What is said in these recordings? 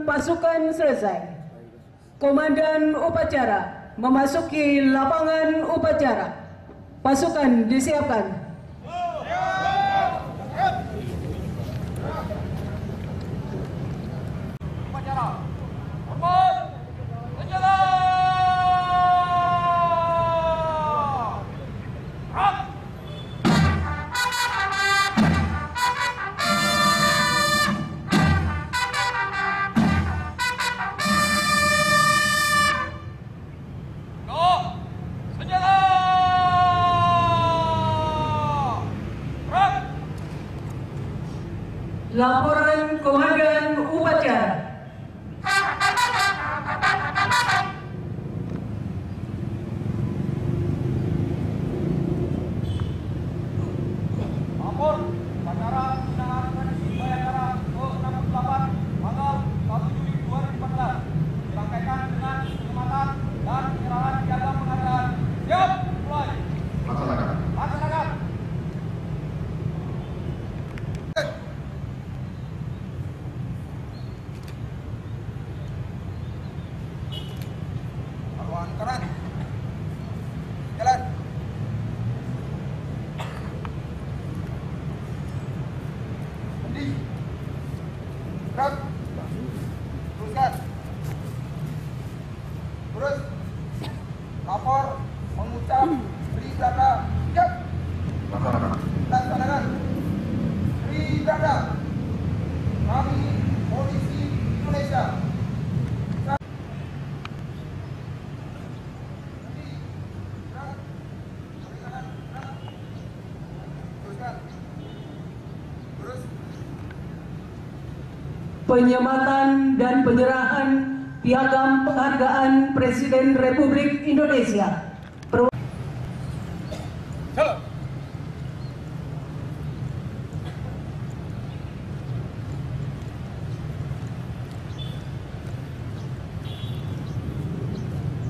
pasukan selesai. Komandan upacara memasuki lapangan upacara. Pasukan disiapkan. Upacara. Hormat. Senjata. Laporan Komandan Upacara. Lapor upacara pembinaan tradisi Bayangkara ke-68 tanggal 1 Juli 2014 dirangkaikan dengan penghormatan dan penyerahan piagam penghargaan. Siap, mulai. Laksanakan. Laksanakan. Haluan kanan. Jalan. Berhenti. Gerak. Teruskan. Terus. Lapor. Mengucap. Beri data. Siap. Laksanakan. Laksanakan. Beri data. Kami Polisi Indonesia. Penyematan dan penyerahan piagam penghargaan Presiden Republik Indonesia.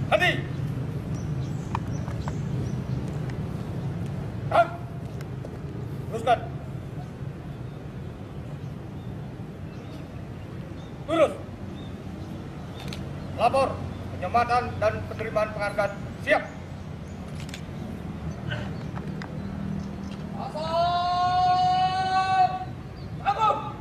Henti. Teruskan. Lurus. Lapor penyematan dan penerimaan penghargaan. Siap. Asal. Agung.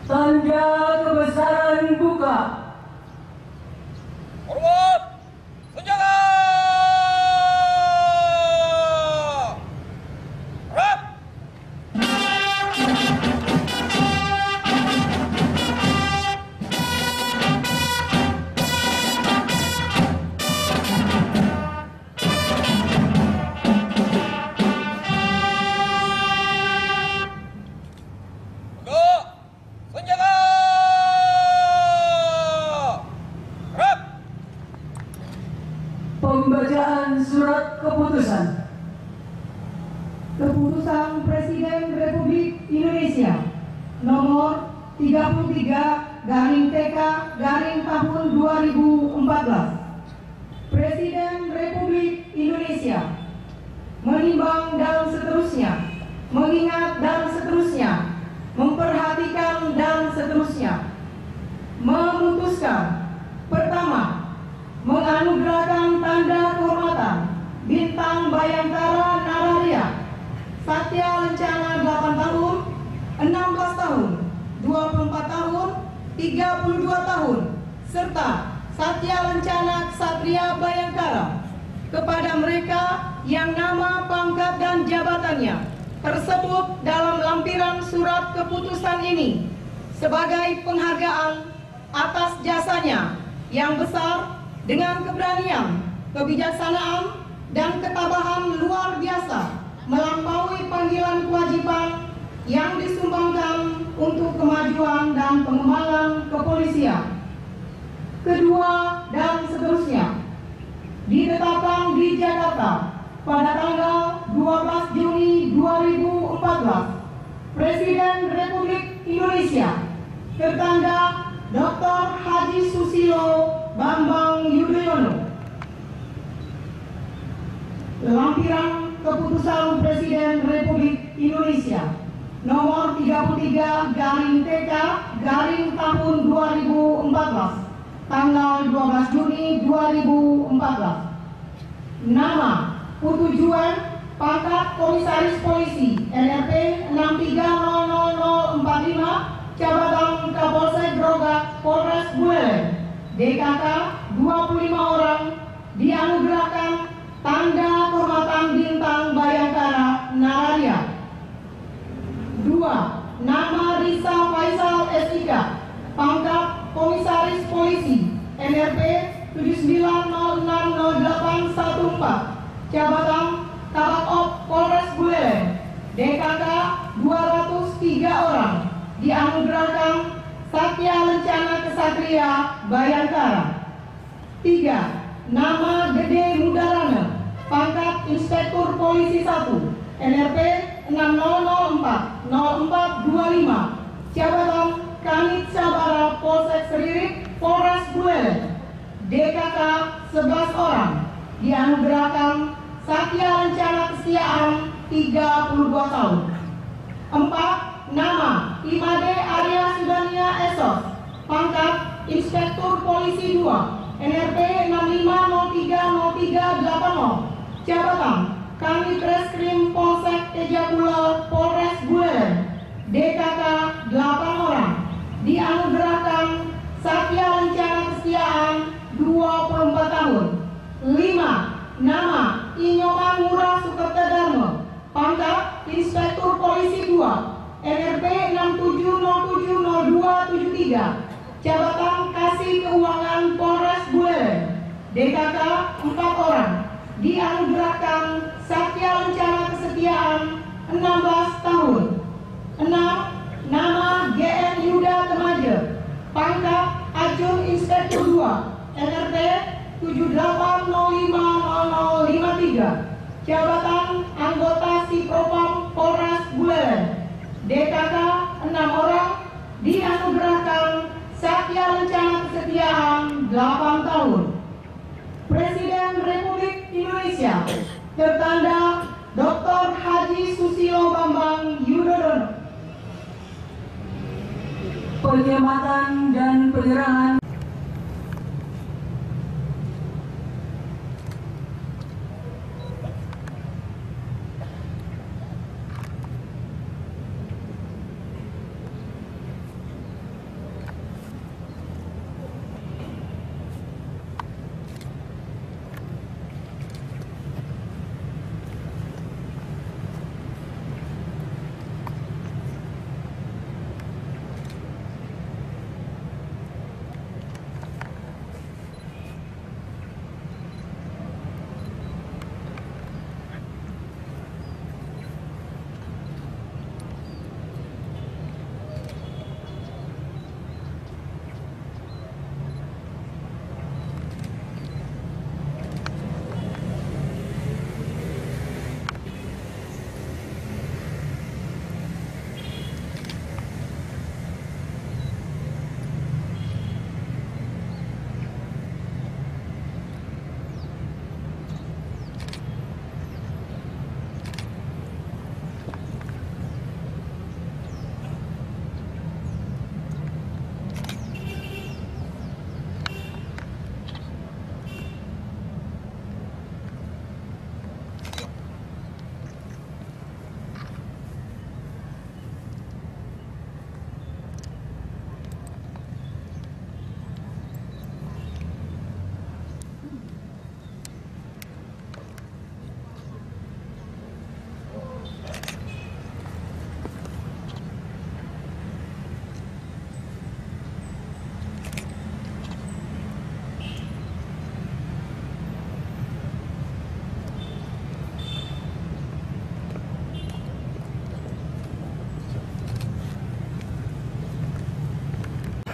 Tanda kebesaran buka. Hormat. Senjata. Rap. Tegak. Senjata. Rap. Pembacaan surat keputusan. Keputusan Presiden Republik Indonesia nomor 33/TK/tahun 2014. Presiden Republik Indonesia menimbang dan seterusnya, mengingat dan seterusnya, memperhatikan dan seterusnya, memutuskan: pertama, menganugerahkan tanda kehormatan Bintang Bayangkara Nararia Satya Lencana 8 tahun, 16 tahun, 24 tahun, 32 tahun, serta Satya Lencana Ksatria Bayangkara kepada mereka yang nama, pangkat, dan jabatannya tersebut dalam lampiran surat keputusan ini sebagai penghargaan atas jasanya yang besar dengan keberanian, kebijaksanaan, dan ketabahan luar biasa melampaui panggilan kewajiban yang disumbangkan untuk kemajuan dan pengembangan kepolisian. Kedua, dan seterusnya, ditetapkan di Jakarta pada tanggal 12 Juni 2014, Presiden Republik Indonesia tertanda Dr. Haji Susilo Bambang Yudhoyono. lampiran keputusan Presiden Republik Indonesia nomor 33/TK/tahun 2014 tanggal 12 Juni 2014. Nama, tujuan, pangkat Komisaris Polisi NRP 630045 Cabang Kapolsek Grogat Polres Buleleng, DKK 25 orang, dianugerahkan Tanda Kehormatan Bintang Bayangkara Nararia. 2. Nama Risa Faisal SIK, pangkat Komisaris Polisi NRP 79060814 Jabatan Kabak Op Polres Buleleng, DKK 203 orang, dianugerahkan Satya Lencana Kesatria Bayangkara. 3. Nama Gede Mudarana, pangkat Inspektur Polisi 1 NRP 60040425 Jabatan Kanit Sabara Polsek Seririk Polres Buleleng, DKK 11 orang, dianugerahkan Satya Lencana Kesetiaan 32 tahun. 4. Nama Imade Arya Sudania Esos, pangkat Inspektur Polisi 2 NRP 65030380 Jabatan Kanit Reskrim Polsek Tejabula Polres Buleleng, DKK 8 orang, dianugerahkan Satya Lencana Kesetiaan 24 tahun. 5. Nama Inyoman Murah Sukertadharma, pangkat Inspektur Polisi 2 NRP 67070273 Jabatan Kasih Keuangan Polres Buleleng, DKK 4 orang, dianugerahkan Satya Lencana Kesetiaan 16 tahun. 6. Nama GN Yuda Temaja, pangkat Ajun Inspektur 2 NRP 78050053 Jabatan Anggota Sipropam Polres Buleleng, DKK 6 orang, dianugerahkan Satya Lencana Kesetiaan 8 tahun. Presiden Republik Indonesia tertanda Dr. Haji Susilo Bambang Yudhoyono. Penyematan dan penyerahan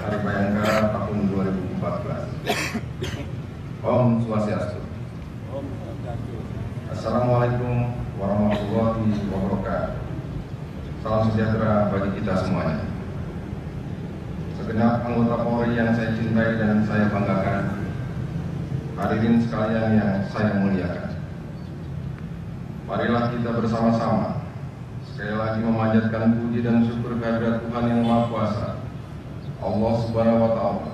Hari Bayangkara tahun 2014. Om Swastiastu. Assalamualaikum warahmatullahi wabarakatuh. Salam sejahtera bagi kita semuanya. Segenap anggota Polri yang saya cintai dan saya banggakan, hadirin sekalian yang saya muliakan. Marilah kita bersama-sama sekali lagi memanjatkan puji dan syukur kehadirat Tuhan Yang Maha Kuasa, Allah Subhanahu wa Ta'ala,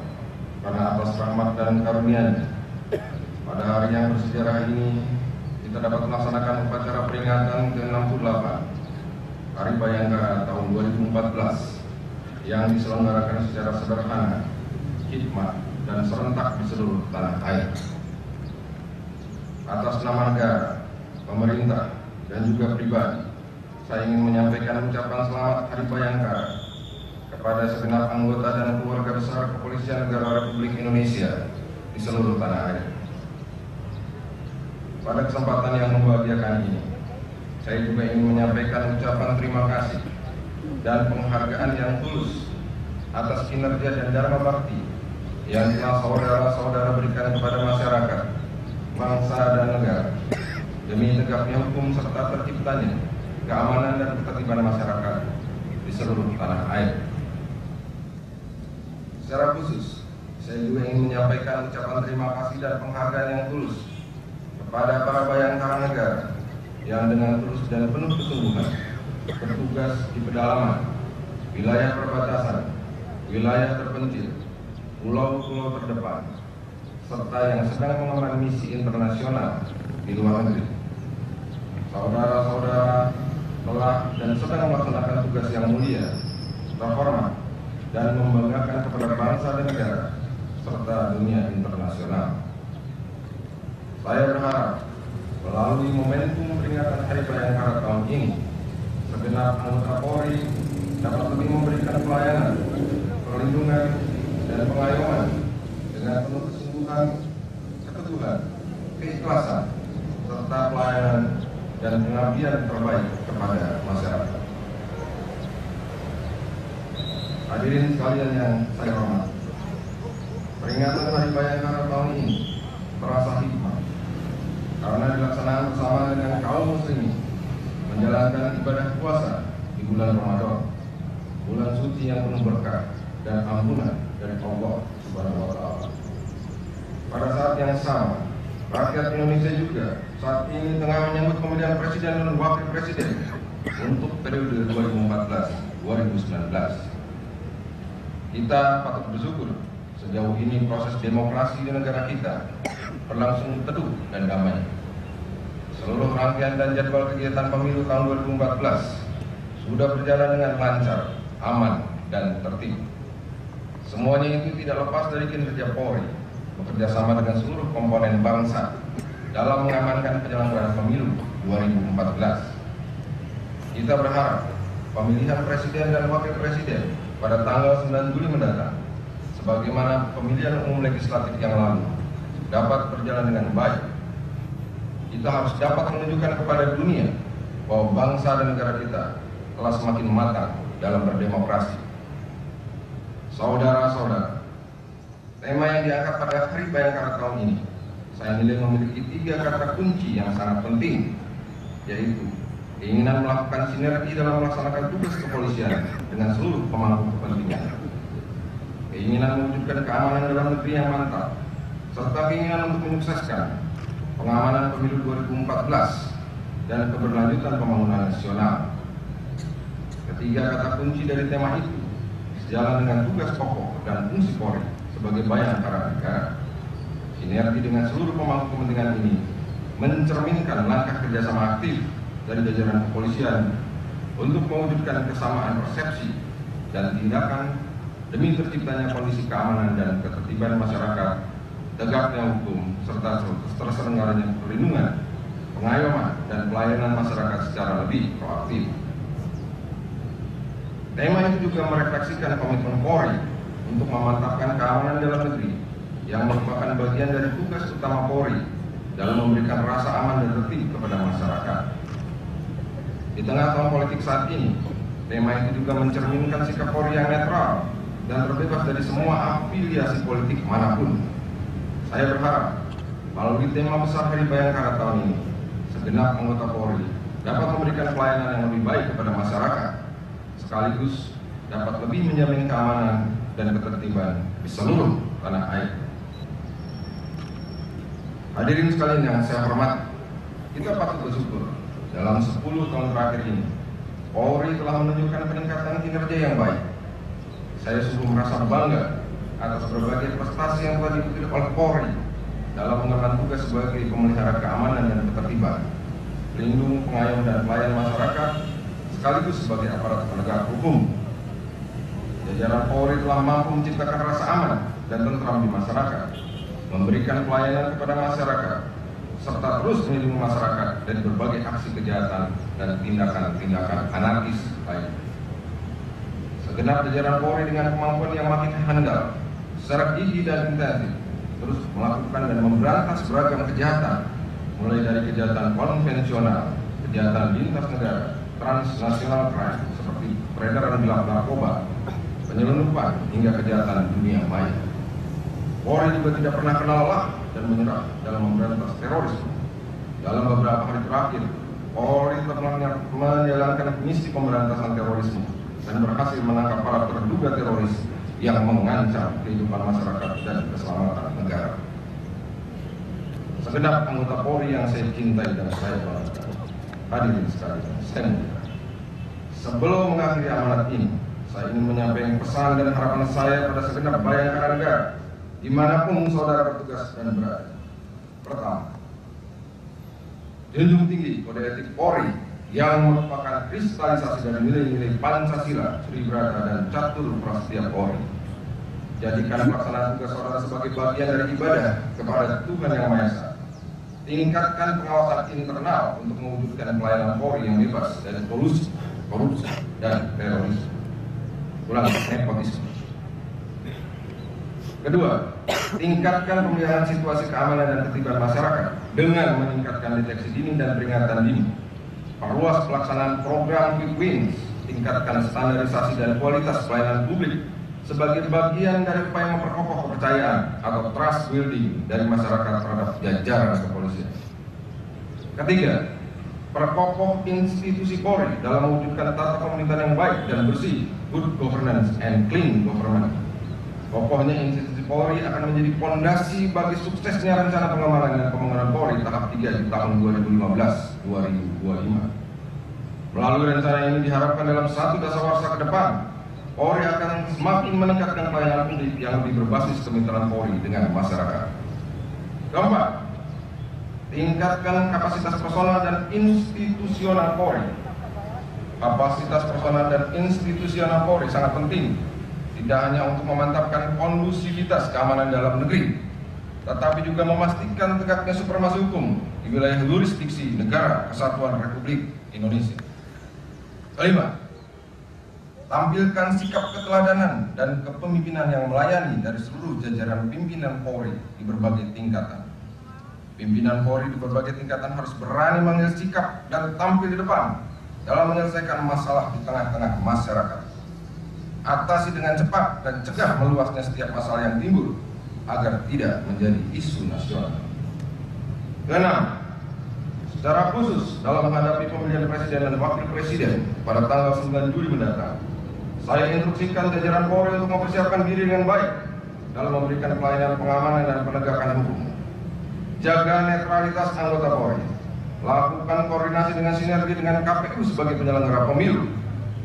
karena atas rahmat dan karunia-Nya pada hari yang bersejarah ini kita dapat melaksanakan upacara peringatan ke-68 Hari Bayangkara tahun 2014 yang diselenggarakan secara sederhana, hikmat, dan serentak di seluruh tanah air. Atas nama negara, pemerintah, dan juga pribadi, saya ingin menyampaikan ucapan selamat Hari Bayangkara kepada segenap anggota dan keluarga besar Kepolisian Negara Republik Indonesia di seluruh tanah air. Pada kesempatan yang membahagiakan ini, saya juga ingin menyampaikan ucapan terima kasih dan penghargaan yang tulus atas kinerja dan dharma bakti yang telah saudara-saudara berikan kepada masyarakat, bangsa, dan negara demi tegaknya hukum serta terciptanya keamanan dan ketertiban masyarakat di seluruh tanah air. Secara khusus, saya juga ingin menyampaikan ucapan terima kasih dan penghargaan yang tulus kepada para bayangkara negara yang dengan tulus dan penuh kesungguhan bertugas di pedalaman, wilayah perbatasan, wilayah terpencil, pulau-pulau terdepan, serta yang sedang mengemban misi internasional di luar negeri. Saudara-saudara telah dan sedang melaksanakan tugas yang mulia, terhormat, dan membanggakan kepada bangsa dan negara serta dunia internasional. Saya berharap melalui momentum peringatan Hari Bayangkara tahun ini, segenap anggota Polri dapat lebih memberikan pelayanan, perlindungan, dan pengayoman dengan penuh kesungguhan, keteguhan, keikhlasan, serta pelayanan dan pengabdian terbaik kepada masyarakat. Hadirin sekalian yang saya hormati, peringatan Hari Bayangkara tahun ini terasa hikmat karena dilaksanakan bersama dengan kaum muslimin menjalankan ibadah puasa di bulan Ramadan, bulan suci yang penuh berkah dan ampunan dari Allah Subhanahu wa Ta'ala. Pada saat yang sama, rakyat Indonesia juga saat ini tengah menyambut pemilihan presiden dan wakil presiden untuk periode 2014-2019. Kita patut bersyukur sejauh ini proses demokrasi di negara kita berlangsung teduh dan damai. Seluruh rangkaian dan jadwal kegiatan pemilu tahun 2014 sudah berjalan dengan lancar, aman, dan tertib. Semuanya itu tidak lepas dari kinerja Polri bekerja sama dengan seluruh komponen bangsa dalam mengamankan penyelenggaraan pemilu 2014. Kita berharap pemilihan presiden dan wakil presiden pada tanggal 9 Juli mendatang, sebagaimana pemilihan umum legislatif yang lalu, dapat berjalan dengan baik. Kita harus dapat menunjukkan kepada dunia bahwa bangsa dan negara kita telah semakin matang dalam berdemokrasi. Saudara-saudara, tema yang diangkat pada Hari Bayangkara tahun ini, saya nilai memiliki 3 kata kunci yang sangat penting, yaitu keinginan melakukan sinergi dalam melaksanakan tugas kepolisian dengan seluruh pemangku kepentingan, keinginan mewujudkan keamanan dalam negeri yang mantap, serta keinginan untuk menyukseskan pengamanan pemilu 2014 dan keberlanjutan pembangunan nasional. Ketiga kata kunci dari tema itu sejalan dengan tugas pokok dan fungsi Polri sebagai bayangkara negara. Sinergi dengan seluruh pemangku kepentingan ini mencerminkan langkah kerjasama aktif dari jajaran kepolisian untuk mewujudkan kesamaan persepsi dan tindakan demi terciptanya kondisi keamanan dan ketertiban masyarakat, tegaknya hukum, serta terselenggaranya perlindungan, pengayoman, dan pelayanan masyarakat secara lebih proaktif. Tema itu juga merefleksikan komitmen Polri untuk memantapkan keamanan dalam negeri yang merupakan bagian dari tugas utama Polri dalam memberikan rasa aman dan tertib kepada masyarakat. Di tengah tahun politik saat ini, tema itu juga mencerminkan sikap Polri yang netral dan terbebas dari semua afiliasi politik manapun. Saya berharap melalui tema besar Hari Bayangkara tahun ini, segenap anggota Polri dapat memberikan pelayanan yang lebih baik kepada masyarakat, sekaligus dapat lebih menjamin keamanan dan ketertiban di seluruh tanah air. Hadirin sekalian yang saya hormati, kita patut bersyukur dalam 10 tahun terakhir ini, Polri telah menunjukkan peningkatan kinerja yang baik. Saya sungguh merasa bangga atas berbagai prestasi yang telah diikuti oleh Polri dalam mengemban tugas sebagai pemelihara keamanan dan ketertiban, pelindung, pengayom dan pelayan masyarakat, sekaligus sebagai aparat penegak hukum. Jajaran Polri telah mampu menciptakan rasa aman dan tentram di masyarakat, memberikan pelayanan kepada masyarakat, serta terus melindungi masyarakat dari berbagai aksi kejahatan dan tindakan-tindakan anarkis lain. Segenap jajaran Polri dengan kemampuan yang makin handal, secara gigih dan intensif, terus melakukan dan memberantas beragam kejahatan, mulai dari kejahatan konvensional, kejahatan lintas negara, transnasional crime seperti peredaran gelap narkoba, penyelundupan hingga kejahatan dunia maya. Polri juga tidak pernah kenal lelah dan menyerah dalam memberantas terorisme. Dalam beberapa hari terakhir, Polri telah menjalankan misi pemberantasan terorisme dan berhasil menangkap para terduga teroris yang mengancam kehidupan masyarakat dan keselamatan negara. Segenap anggota Polri yang saya cintai dan saya banggakan, hadirin sekalian, saya muliakan. Sebelum mengakhiri amanat ini, saya ingin menyampaikan pesan dan harapan saya pada segenap bayangkara negara, dimanapun saudara bertugas dan berada. Pertama, junjung tinggi kode etik Polri yang merupakan kristalisasi dari nilai-nilai Pancasila, Sri Brata dan Catur Prasetya Polri. Jadikan pelaksanaan tugas saudara sebagai bagian dari ibadah kepada Tuhan Yang Maha Esa. Tingkatkan pengawasan internal untuk mewujudkan pelayanan Polri yang bebas dari kolusi, korupsi, dan terorisme. Ulangi, nepotisme. Kedua, tingkatkan pemeliharaan situasi keamanan dan ketertiban masyarakat dengan meningkatkan deteksi dini dan peringatan dini. Perluas pelaksanaan program Quick Wins, tingkatkan standarisasi dan kualitas pelayanan publik sebagai bagian dari upaya memperkokoh kepercayaan atau trust building dari masyarakat terhadap jajaran kepolisian. Ketiga, perkokoh institusi Polri dalam mewujudkan tata pemerintahan yang baik dan bersih, good governance and clean government. Kokohnya institusi Polri akan menjadi fondasi bagi suksesnya rencana pengembangan dan pembangunan Polri tahap 3 di tahun 2015-2025. Melalui rencana ini diharapkan dalam satu dasawarsa ke depan, Polri akan semakin meningkatkan pelayanan publik yang lebih berbasis kemitraan Polri dengan masyarakat. Keempat, tingkatkan kapasitas personal dan institusional Polri. Kapasitas personal dan institusional Polri sangat penting, tidak hanya untuk memantapkan kondusivitas keamanan dalam negeri, tetapi juga memastikan tegaknya supremasi hukum di wilayah jurisdiksi Negara Kesatuan Republik Indonesia. Kelima, tampilkan sikap keteladanan dan kepemimpinan yang melayani dari seluruh jajaran pimpinan Polri di berbagai tingkatan. Pimpinan Polri di berbagai tingkatan harus berani mengambil sikap dan tampil di depan dalam menyelesaikan masalah di tengah-tengah masyarakat. Atasi dengan cepat dan cegah meluasnya setiap masalah yang timbul agar tidak menjadi isu nasional. Keenam, secara khusus dalam menghadapi pemilihan presiden dan wakil presiden pada tanggal 9 Juli mendatang, saya instruksikan jajaran Polri untuk mempersiapkan diri dengan baik dalam memberikan pelayanan pengamanan dan penegakan hukum. Jaga netralitas anggota Polri, lakukan koordinasi dengan sinergi dengan KPU sebagai penyelenggara pemilu,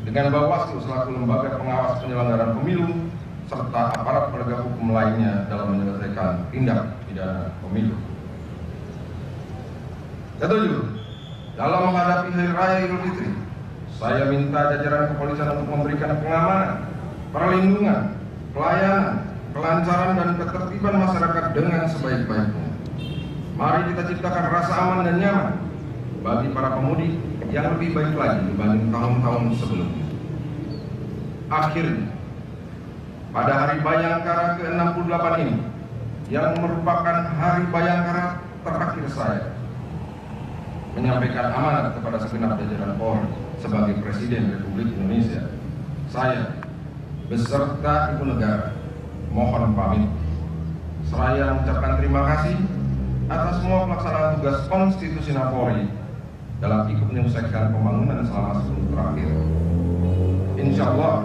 dengan Bawaslu selaku lembaga pengawas penyelenggaraan pemilu, serta aparat penegak hukum lainnya dalam menyelesaikan tindak pidana pemilu. Ketujuh, dalam menghadapi Hari Raya Idul Fitri, saya minta jajaran kepolisian untuk memberikan pengamanan, perlindungan, pelayanan, kelancaran dan ketertiban masyarakat dengan sebaik-baiknya. Mari kita ciptakan rasa aman dan nyaman bagi para pemudik yang lebih baik lagi dibanding tahun-tahun sebelumnya. Akhirnya, pada Hari Bayangkara ke-68 ini, yang merupakan Hari Bayangkara terakhir saya, menyampaikan amanat kepada segenap jajaran Polri sebagai Presiden Republik Indonesia, saya beserta Ibu Negara mohon pamit. Seraya mengucapkan terima kasih atas semua pelaksanaan tugas konstitusional Polri dalam ikut menyelesaikan pembangunan selama setahun terakhir. Insya Allah,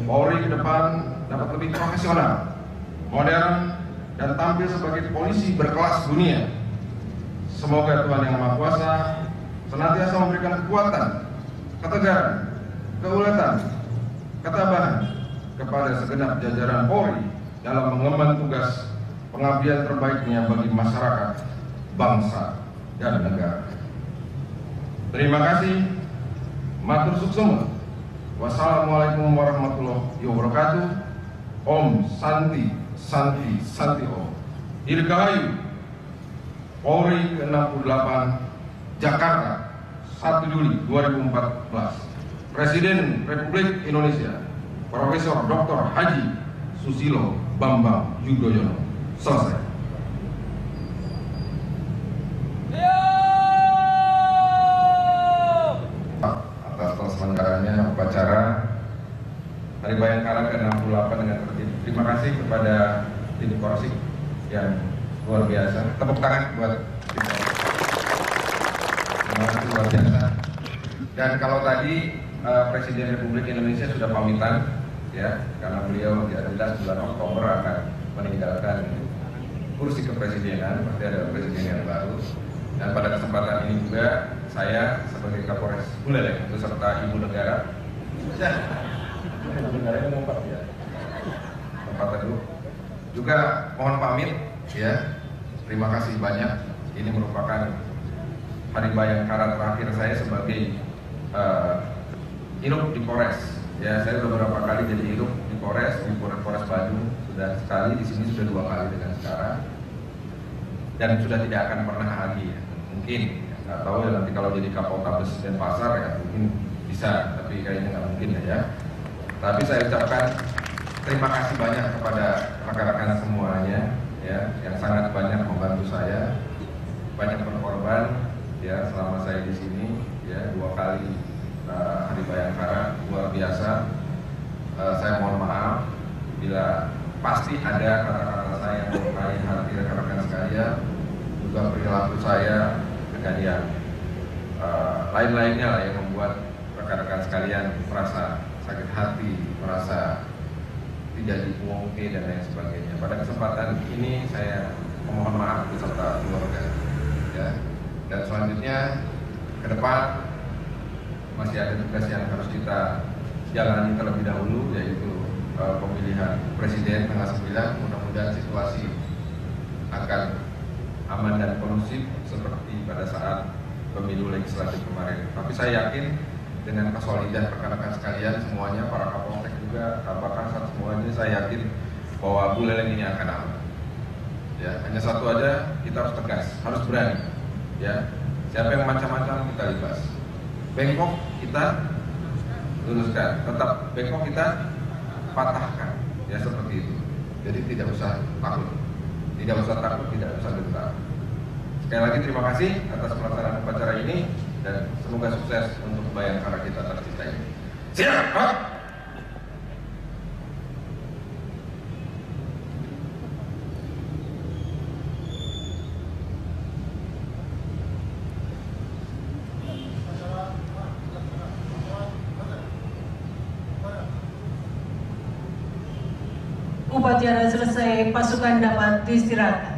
Polri ke depan dapat lebih profesional, modern, dan tampil sebagai polisi berkelas dunia. Semoga Tuhan Yang Maha Kuasa senantiasa memberikan kekuatan, ketegaran, keuletan, ketabahan kepada segenap jajaran Polri dalam mengemban tugas pengabdian terbaiknya bagi masyarakat, bangsa, dan negara. Terima kasih. Matur suksema. Wassalamualaikum warahmatullahi wabarakatuh. Om Santi Santi Santi Om. Dirgahayu Polri ke-68 Jakarta 1 Juli 2014. Presiden Republik Indonesia Profesor Dr. Haji Susilo Bambang Yudhoyono. Selesai. Atas terselenggaranya upacara Hari Bayangkara ke-68 dengan tertib. Terima kasih kepada tim Korsik yang luar biasa. Tepuk tangan buat kita. Terima kasih luar biasa. Dan kalau tadi Presiden Republik Indonesia sudah pamitan, ya, karena beliau jelas bulan Oktober akan meninggalkan kursi kepresidenan, pasti ada presiden yang baru. Dan pada kesempatan ini juga saya sebagai Kapolres Buleleng beserta Ibu Negara, juga mohon pamit, ya. Terima kasih banyak. Ini merupakan Hari Bayangkara terakhir saya sebagai Irup di Polres. Ya, saya sudah beberapa kali jadi Irup di Polres Badung, sudah sekali, di sini sudah 2 kali dengan sekarang, dan sudah tidak akan pernah lagi. Ya. Mungkin, nggak tahu ya, nanti kalau jadi Kapolres Denpasar ya mungkin bisa, tapi kayaknya nggak mungkin ya. Tapi saya ucapkan terima kasih banyak kepada rekan-rekan semuanya, ya, yang sangat banyak membantu saya, banyak berkorban, ya, selama saya di sini, ya, 2 kali Hari Bayangkara, luar biasa. Saya mohon maaf bila pasti ada kata-kata saya yang melukai hati rekan-rekan sekalian, juga perilaku saya dengan yang lain-lainnya lah yang membuat rekan-rekan sekalian merasa sakit hati, merasa tidak dipungut dan lain sebagainya. Pada kesempatan ini saya memohon maaf beserta keluarga, ya. Dan selanjutnya ke depan masih ada tugas yang harus kita jalani terlebih dahulu, yaitu pemilihan presiden tanggal 9. Mudah-mudahan situasi akan aman dan kondusif seperti pada saat pemilu legislatif kemarin. Tapi saya yakin dengan kesolidan rekan-rekan sekalian semuanya, para Kapolsek juga, Kabakasat semuanya, saya yakin bahwa Buleleng ini akan aman. Ya, hanya satu aja, kita harus tegas, harus berani. Ya, siapa yang macam-macam kita libas. Bengkok kita luruskan, tetap bengkok kita patahkan, ya, seperti itu. Jadi tidak usah takut, tidak usah gentar. Sekali lagi terima kasih atas pelaksanaan upacara ini dan semoga sukses untuk Bayangkara kita tercinta ini. Siap. Upacara selesai, pasukan dapat diistirahatkan.